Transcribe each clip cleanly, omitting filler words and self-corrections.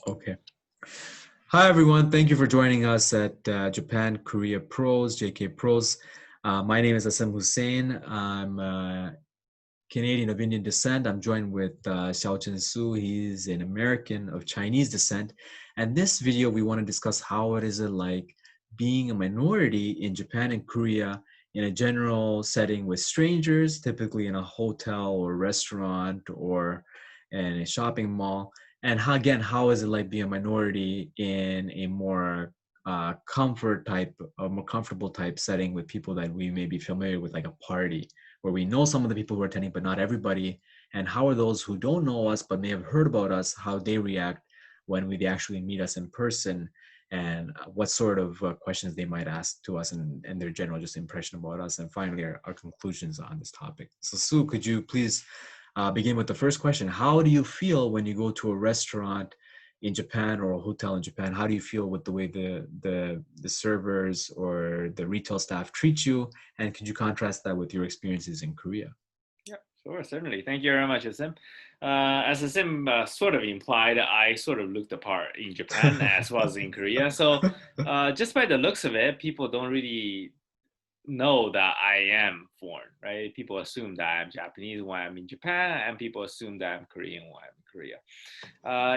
Okay. Hi, everyone. Thank you for joining us at Japan Korea Pros, JK Pros. My name is Asim Hussein. I'm Canadian of Indian descent. I'm joined with Xiaochen and Su. He's an American of Chinese descent. And this video, we want to discuss how it is like being a minority in Japan and Korea in a general setting with strangers, typically in a hotel or restaurant or in a shopping mall. And how, again, how is it like being a minority in a more comfort type, a more comfortable type setting with people that we may be familiar with, like a party? Where we know some of the people who are attending, but not everybody. And how are those who don't know us but may have heard about us, how they react when we actually meet us in person, and what sort of questions they might ask to us, and their general just impression about us. And finally, our conclusions on this topic. So Sue, could you please begin with the first question? How do you feel when you go to a restaurant in Japan or a hotel in Japan? How do you feel with the way the servers or the retail staff treat you? And could you contrast that with your experiences in Korea? Yeah, sure, certainly. Thank you very much, Asim. As Asim sort of implied, I sort of looked apart in Japan as well as in Korea. So just by the looks of it, people don't really know that I am foreign, right? People assume that I'm Japanese when I'm in Japan, and people assume that I'm Korean when I'm in Korea.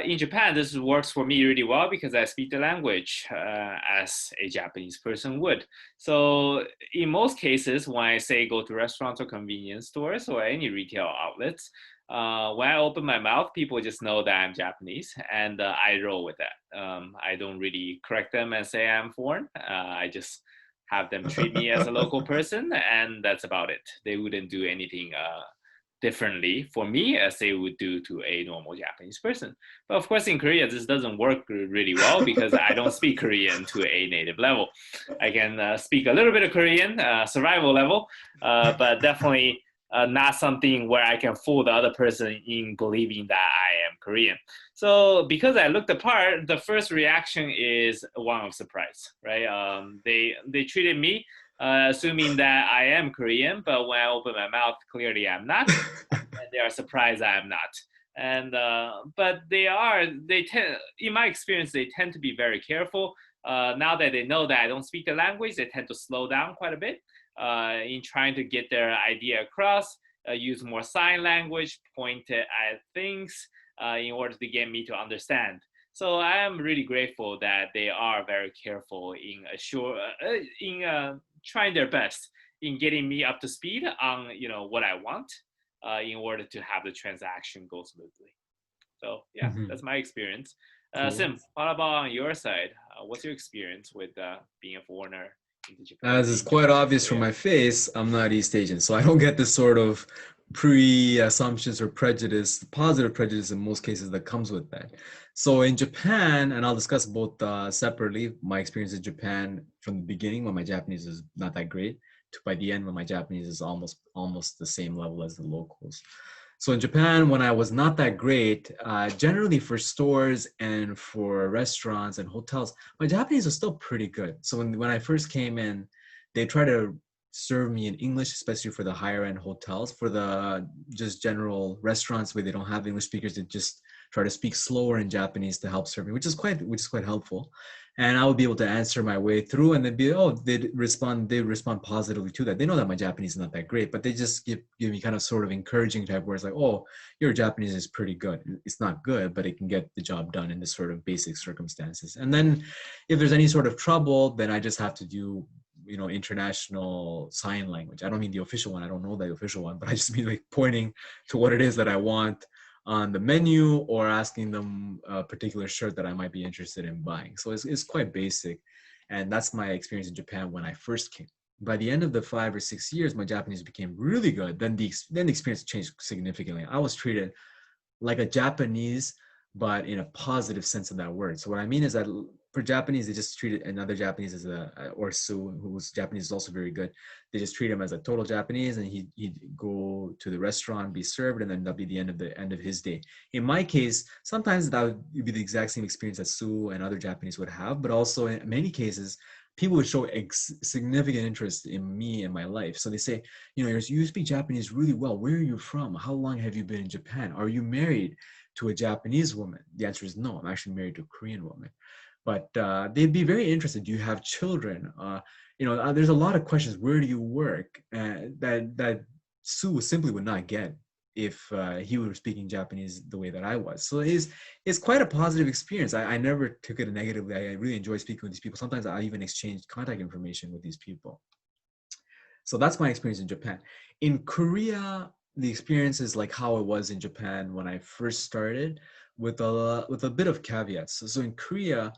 In Japan, this works for me really well because I speak the language as a Japanese person would. So in most cases, when I say go to restaurants or convenience stores or any retail outlets, when I open my mouth, people just know that I'm Japanese, and I roll with that. I don't really correct them and say I'm foreign. I just have them treat me as a local person, and that's about it. They wouldn't do anything differently for me as they would do to a normal Japanese person. But of course, in Korea, this doesn't work really well because I don't speak Korean to a native level. I can speak a little bit of Korean, survival level, but definitely not something where I can fool the other person in believing that I am Korean. So because I looked apart, the first reaction is one of surprise, right? They treated me assuming that I am Korean, but when I open my mouth, clearly I'm not, and they are surprised I'm not. And but they tend, in my experience, they tend to be very careful. Now that they know that I don't speak the language, they tend to slow down quite a bit in trying to get their idea across. Use more sign language, point at things in order to get me to understand. So I am really grateful that they are very careful in trying their best in getting me up to speed on what I want in order to have the transaction go smoothly. So yeah, Mhm. that's my experience. Cool. Sim, what about on your side? What's your experience with being a foreigner As is in quite Japan and obvious from Korea? my face, I'm not East Asian, so I don't get this sort of pre-assumptions or prejudice, positive prejudice in most cases that comes with that. So in Japan, and I'll discuss both separately, my experience in Japan from the beginning when my Japanese is not that great, to by the end when my Japanese is almost the same level as the locals. So in Japan, when I was not that great, generally for stores and for restaurants and hotels, my Japanese was still pretty good. So when I first came in, they try to serve me in English, especially for the higher end hotels. For the just general restaurants where they don't have English speakers, they just try to speak slower in Japanese to help serve me, which is quite helpful. And I would be able to answer my way through, and they'd respond positively to that. They know that my Japanese is not that great, but they just give me kind of sort of encouraging type words like, "Oh, your Japanese is pretty good. It's not good, but it can get the job done in this sort of basic circumstances." And then if there's any sort of trouble, then I just have to do, international sign language. I don't mean the official one. I don't know the official one, but I just mean like pointing to what it is that I want on the menu or asking them a particular shirt that I might be interested in buying. So it's quite basic. And that's my experience in Japan when I first came. By the end of the 5 or 6 years, my Japanese became really good. Then the experience changed significantly. I was treated like a Japanese, but in a positive sense of that word. So what I mean is that for Japanese, they just treated another Japanese as or Sue, who's Japanese is also very good. They just treat him as a total Japanese, and he'd go to the restaurant, be served, and then that'd be the end of his day. In my case, sometimes that would be the exact same experience that Sue and other Japanese would have, but also in many cases, people would show significant interest in me and my life. So they say, you speak Japanese really well. Where are you from? How long have you been in Japan? Are you married? to a Japanese woman? The answer is no. I'm actually married to a Korean woman. But they'd be very interested. Do you have children? There's a lot of questions. Where do you work? That Sue simply would not get if he were speaking Japanese the way that I was. So it's quite a positive experience. I never took it negatively. I really enjoy speaking with these people. Sometimes I even exchanged contact information with these people. So that's my experience in Japan. In Korea, the experience is like how it was in Japan when I first started, with a bit of caveats. So in Korea,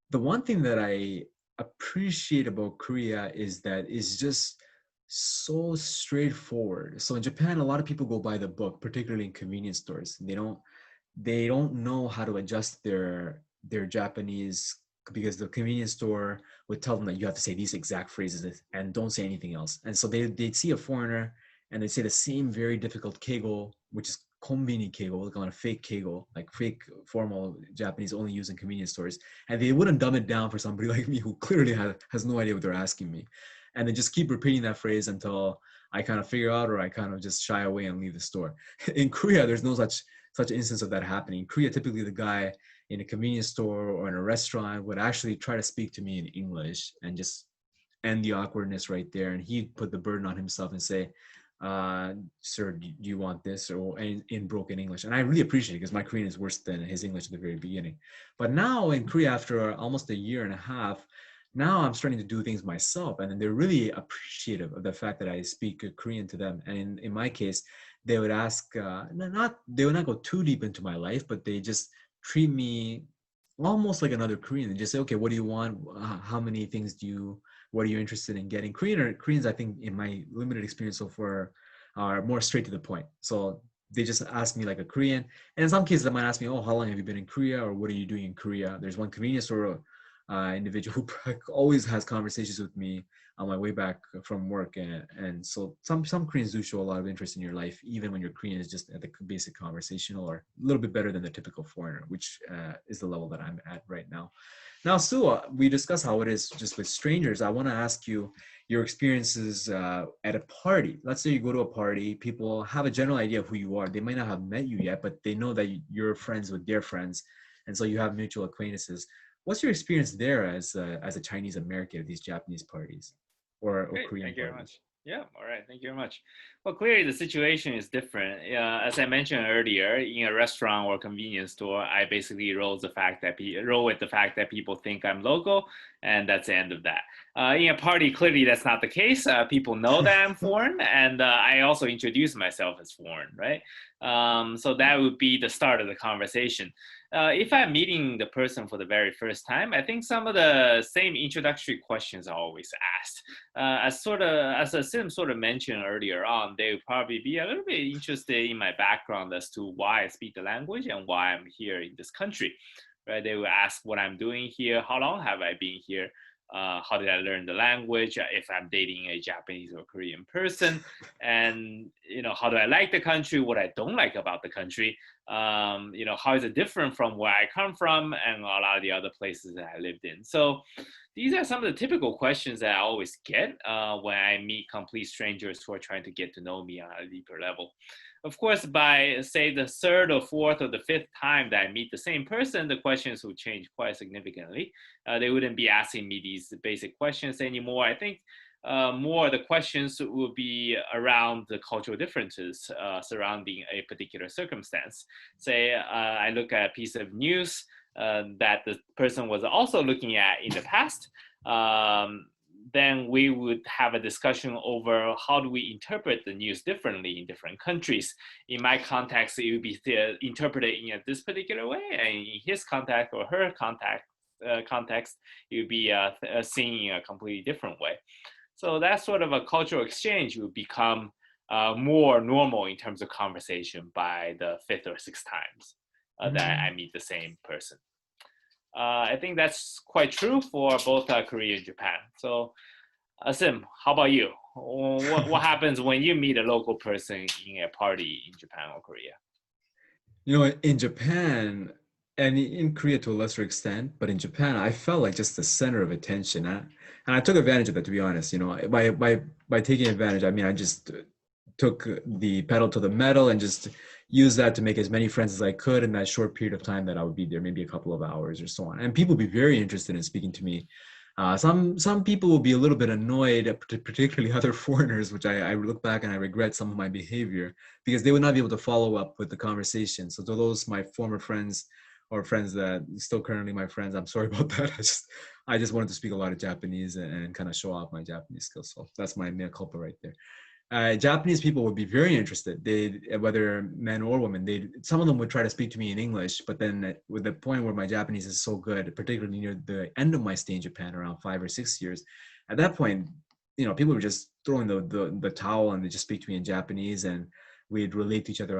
the one thing that I appreciate about Korea is that it's just so straightforward. So in Japan, a lot of people go by the book, particularly in convenience stores. They don't know how to adjust their Japanese, because the convenience store would tell them that you have to say these exact phrases and don't say anything else. And so they'd see a foreigner and they'd say the same very difficult keigo, which is konbini keigo, like on a fake keigo, like fake formal Japanese only used in convenience stores. And they wouldn't dumb it down for somebody like me who clearly has no idea what they're asking me. And they just keep repeating that phrase until I kind of figure out, or I kind of just shy away and leave the store. In Korea, there's no such instance of that happening. In Korea, typically the guy in a convenience store or in a restaurant would actually try to speak to me in English and just end the awkwardness right there. And he'd put the burden on himself and say, sir, do you want this? Or in broken English. And I really appreciate it because my Korean is worse than his English at the very beginning. But now in Korea, after almost a year and a half, now I'm starting to do things myself. And then they're really appreciative of the fact that I speak Korean to them. And in my case, they would ask, they would not go too deep into my life, but they just treat me almost like another Korean. They just say, okay, what do you want? How many things what are you interested in getting? Koreans, I think in my limited experience so far, are more straight to the point. So they just ask me like a Korean. And in some cases, they might ask me, oh, how long have you been in Korea? Or what are you doing in Korea? There's one convenience store individual who always has conversations with me on my way back from work, and so some Koreans do show a lot of interest in your life, even when your Korean is just at the basic conversational or a little bit better than the typical foreigner, which is the level that I'm at right now. Now, Sue, we discussed how it is just with strangers. I want to ask you your experiences at a party. Let's say you go to a party, people have a general idea of who you are. They might not have met you yet, but they know that you're friends with their friends, and so you have mutual acquaintances. What's your experience there as a Chinese American at these Japanese parties or Great, Korean thank you very parties? much. Yeah, all right, thank you very much. Well, clearly the situation is different. As I mentioned earlier, in a restaurant or convenience store, I basically roll with the fact that people think I'm local, and that's the end of that. In a party, clearly that's not the case. People know that I'm foreign, and I also introduce myself as foreign, right? So that would be the start of the conversation. If I'm meeting the person for the very first time, I think some of the same introductory questions are always asked. As Asim sort of mentioned earlier on, they would probably be a little bit interested in my background as to why I speak the language and why I'm here in this country. Right? They would ask what I'm doing here, how long have I been here, how did I learn the language, if I'm dating a Japanese or Korean person, and how do I like the country, what I don't like about the country, how is it different from where I come from and a lot of the other places that I lived in. So these are some of the typical questions that I always get when I meet complete strangers who are trying to get to know me on a deeper level. Of course, by say the third or fourth or the fifth time that I meet the same person, the questions will change quite significantly. They wouldn't be asking me these basic questions anymore. I think more the questions will be around the cultural differences surrounding a particular circumstance. Say I look at a piece of news that the person was also looking at in the past. Then we would have a discussion over how do we interpret the news differently in different countries. In my context, it would be interpreted in this particular way, and in his context or her context, it would be seen in a completely different way. So that sort of a cultural exchange will become more normal in terms of conversation by the fifth or sixth times that I meet the same person. I think that's quite true for both Korea and Japan. So, Asim, how about you? What happens when you meet a local person in a party in Japan or Korea? In Japan and in Korea to a lesser extent, but in Japan, I felt like just the center of attention. And I took advantage of that, to be honest. By taking advantage, I mean, I just took the pedal to the metal and just use that to make as many friends as I could in that short period of time that I would be there, maybe a couple of hours or so on. And people would be very interested in speaking to me. Some people will be a little bit annoyed, particularly other foreigners, which I look back and I regret some of my behavior because they would not be able to follow up with the conversation. So to those my former friends or friends that still currently my friends, I'm sorry about that. I just wanted to speak a lot of Japanese and kind of show off my Japanese skills. So that's my mea culpa right there. Japanese people would be very interested. They, whether men or women, they some of them would try to speak to me in English, but then with the point where my Japanese is so good, particularly near the end of my stay in Japan, around 5 or 6 years, at that point, people were just throwing the towel and they just speak to me in Japanese, and we'd relate to each other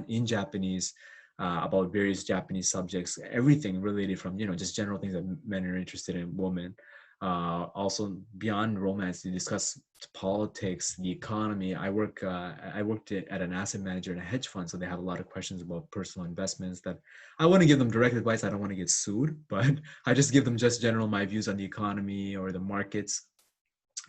in Japanese. About various Japanese subjects, everything related from just general things that men are interested in, women, also beyond romance, they discuss politics, the economy. I worked at an asset manager and a hedge fund, so they have a lot of questions about personal investments that I want to give them direct advice. I don't want to get sued, but I just give them just general my views on the economy or the markets.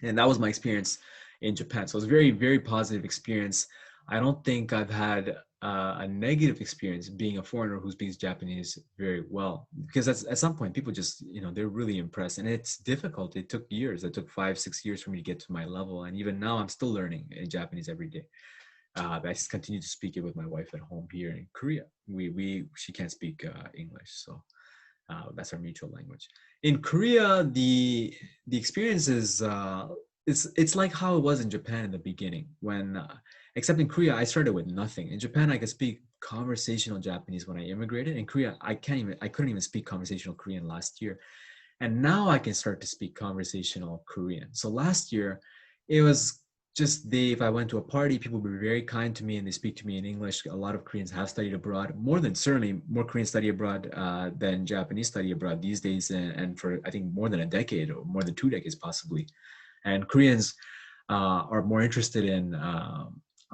And that was my experience in Japan. So it was a very, very positive experience. I don't think I've had a negative experience being a foreigner who speaks Japanese very well, because at some point people just, they're really impressed, and it's difficult. It took years. It took 5, 6 years for me to get to my level, and even now I'm still learning Japanese every day. I just continue to speak it with my wife at home here in Korea. She can't speak English, so that's our mutual language. In Korea, the experience is it's like how it was in Japan in the beginning. When except in Korea, I started with nothing. In Japan, I could speak conversational Japanese when I immigrated. In Korea, I couldn't even speak conversational Korean last year, and now I can start to speak conversational Korean. So last year, it was just if I went to a party, people were very kind to me and they speak to me in English. A lot of Koreans have studied abroad, certainly more Koreans study abroad than Japanese study abroad these days, and for I think more than a decade or more than 2 decades possibly. And Koreans are more interested in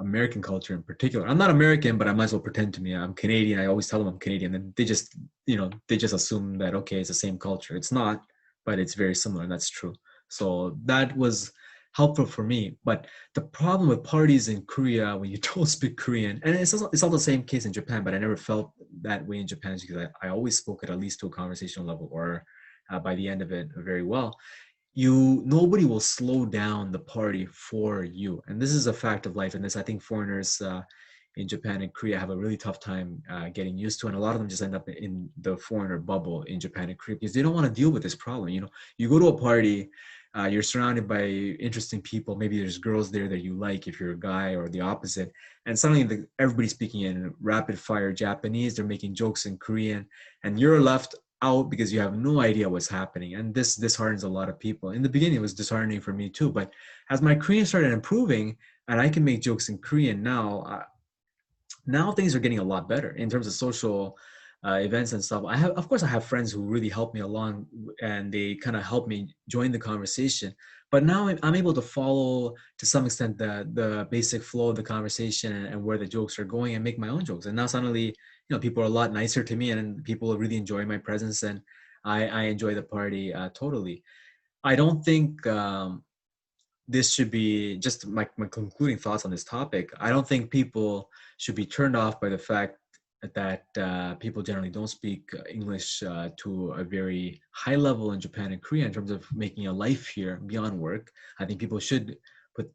American culture in particular. I'm not American, but I might as well pretend to me I'm Canadian. I always tell them I'm Canadian, and they just assume that okay, it's the same culture. It's not, but it's very similar, and that's true. So that was helpful for me. But the problem with parties in Korea when you don't speak Korean, and it's all the same case in Japan, but I never felt that way in Japan because I always spoke at least to a conversational level, or by the end of it very well. Nobody will slow down the party for you, and this is a fact of life, and this I think foreigners in Japan and Korea have a really tough time getting used to, and a lot of them just end up in the foreigner bubble in Japan and Korea because they don't want to deal with this problem. You go to a party, you're surrounded by interesting people, maybe there's girls there that you like if you're a guy, or the opposite, and suddenly everybody's speaking in rapid fire Japanese, they're making jokes in Korean, and you're left out because you have no idea what's happening, and this disheartens a lot of people. In the beginning it was disheartening for me too, but as my Korean started improving and I can make jokes in Korean now things are getting a lot better in terms of social events and stuff. Of course, I have friends who really help me along, and they kind of help me join the conversation. But now I'm able to follow to some extent the basic flow of the conversation and where the jokes are going, and make my own jokes. And now suddenly, people are a lot nicer to me, and people really enjoy my presence, and I enjoy the party totally. I don't think this should be just my concluding thoughts on this topic. I don't think people should be turned off by the fact that people generally don't speak English to a very high level in Japan and Korea in terms of making a life here beyond work. I think people should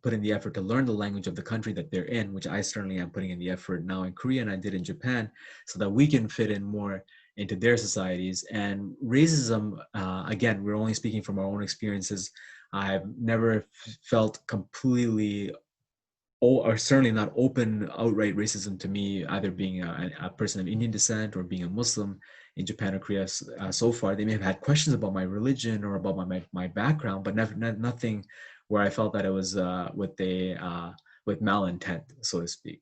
put in the effort to learn the language of the country that they're in, which I certainly am putting in the effort now in Korea and I did in Japan, so that we can fit in more into their societies. And racism, again, we're only speaking from our own experiences. I've never felt completely, or certainly not open, outright racism to me, either being a person of Indian descent or being a Muslim in Japan or Korea. So far, they may have had questions about my religion or about my background, but nothing where I felt that it was with malintent, so to speak.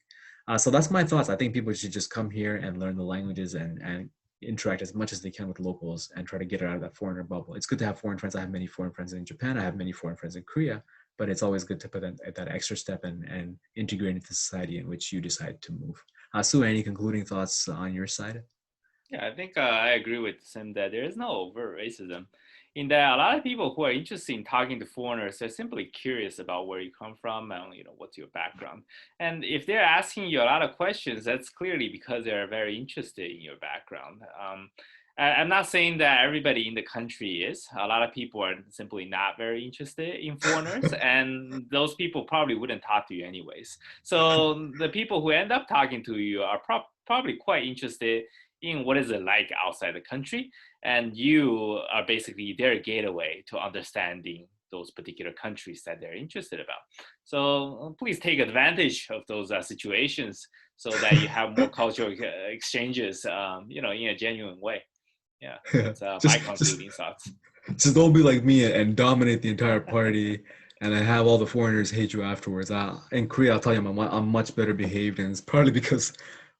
So that's my thoughts. I think people should just come here and learn the languages and interact as much as they can with locals and try to get out of that foreigner bubble. It's good to have foreign friends. I have many foreign friends in Japan. I have many foreign friends in Korea, but it's always good to put that extra step and integrate into the society in which you decide to move. Sue, any concluding thoughts on your side? Yeah, I think I agree with Sim that there is no overt racism in that a lot of people who are interested in talking to foreigners are simply curious about where you come from and what's your background. And if they're asking you a lot of questions, that's clearly because they're very interested in your background. I'm not saying that everybody in the country is. A lot of people are simply not very interested in foreigners, and those people probably wouldn't talk to you anyways. So the people who end up talking to you are probably quite interested in what is it like outside the country, and you are basically their gateway to understanding those particular countries that they're interested about. So please take advantage of those situations so that you have more cultural exchanges, in a genuine way. Yeah, Yeah. that's my Just concluding thoughts. just don't be like me and dominate the entire party, and then have all the foreigners hate you afterwards. In Korea, I'll tell you, I'm much better behaved, and it's partly because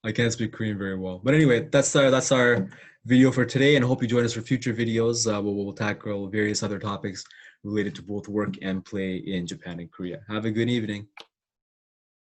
I can't speak Korean very well. But anyway, that's our video for today, and I hope you join us for future videos. We'll tackle various other topics related to both work and play in Japan and Korea. Have a good evening.